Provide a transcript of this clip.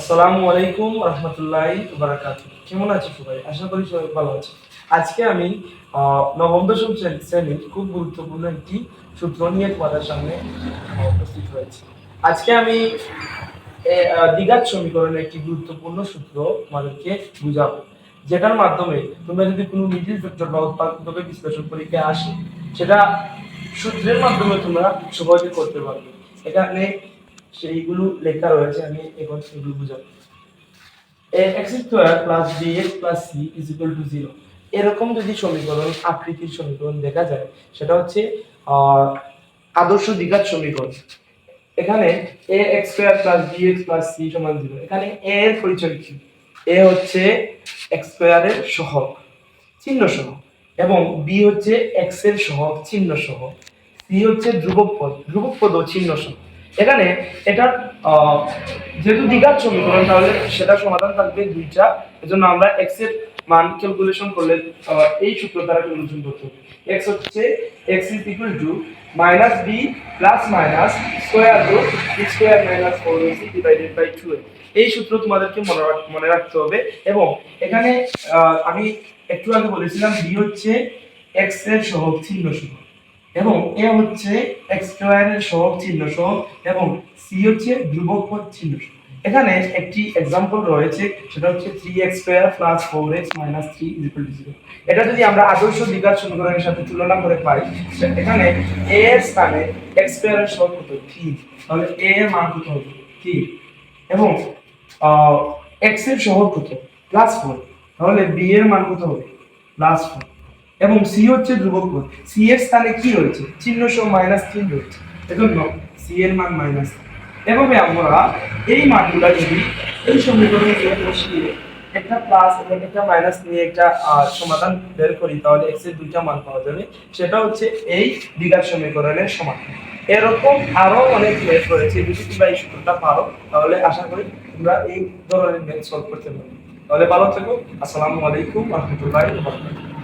আসসালামু আলাইকুম রহমতুল্লাহি বারাকাতুহু। কেমন আছো সবাই? আশা করি সবাই ভালো আছে। আজকে আমি নবম দশম শ্রেণীর খুব গুরুত্বপূর্ণ একটি সূত্র নিয়ে তোমাদের সামনে উপস্থিত হয়েছি। আজকে আমি দ্বিঘাত সমীকরণের একটি গুরুত্বপূর্ণ সূত্র তোমাদেরকে বুঝাবো, যেটার মাধ্যমে তোমরা যদি কোনো মিডিল ভেক্টর বা উৎপাদক বিশ্লেষণ পরীক্ষায় আসে, সেটা সূত্রের মাধ্যমে তোমরা সহজে করতে পারবে। এখানে সেইগুলো লেখা রয়েছে, আমি এখন সেগুলো বুঝাবো। x square plus bx plus c is equal to 0, এরকম যদি সমীকরণ, আকৃতির সমীকরণ দেখা যায়, সেটা হচ্ছে আদর্শ দ্বিঘাত সমীকরণ। এখানে ax square plus bx plus c সমান 0, এখানে a এর পরিচয় কি? a হচ্ছে x স্কয়ারের সহগ চিহ্ন সহ, এবং b হচ্ছে x এর সহগ চিহ্ন সহ, c হচ্ছে ধ্রুবক পদ ও চিহ্ন সহ। এখানে এটা যেহেতু দ্বিঘাত সমীকরণ, তাহলে সেটা সমাধান থাকবে দুইটা। এজন্য আমরা x এর মান ক্যালকুলেশন করলে এই সূত্র দ্বারা ক্যালকুলেশন করতে হবে। x হচ্ছে x is equal to minus b plus minus square root b square minus 4ac divided by 2a। এই সূত্র তোমাদেরকে মনে রাখতে হবে। এবং এখানে আমি একটু আগে বলেছিলাম b হচ্ছে x এর সহগ চিহ্ন সহ, এবং a হচ্ছে x স্কয়ারের সহগ চিহ্ন সহ, এবং c হচ্ছে ধ্রুবক পদ চিহ্ন সহ। এখানে একটি एग्जांपल রয়েছে, সেটা হচ্ছে 3x স্কয়ার 4x 3 0। এটা যদি আমরা আদর্শ দ্বিঘাত সমীকরণের সাথে তুলনা করে পাই, এখানে a এর স্থানে x স্কয়ারের সহগ কত 3, তাহলে a এর মান কত হবে 3, এবং x এর সহগ কত +4, তাহলে b এর মান কত হবে +4, এবং c হচ্ছে ধ্রুবক পদ, c এর স্থানে কি রয়েছে চিহ্ন সহ -3 রয়েছে, এজন্য c এর মান -3। এভাবে আমরা এই মানগুলো যদি এই সমীকরণে বসিয়ে একটা প্লাস এবং একটা মাইনাস নিয়ে একটা সমাধান বের করি, তাহলে x এর দুইটা মান পাওয়া যাবে। সেটা হচ্ছে এই দ্বিঘাত সমীকরণের সমাধান। এরকম আরো অনেক ম্যাথ রয়েছে, যদি তোমরা এই সূত্রটা পারো, তাহলে আশা করি তোমরা এই ধরনের ম্যাথ সলভ করতে পারবে। তাহলে ভালো থেকো। আসসালামু আলাইকুম ওয়া রাহমাতুল্লাহি ওয়া বারাকাতুহু।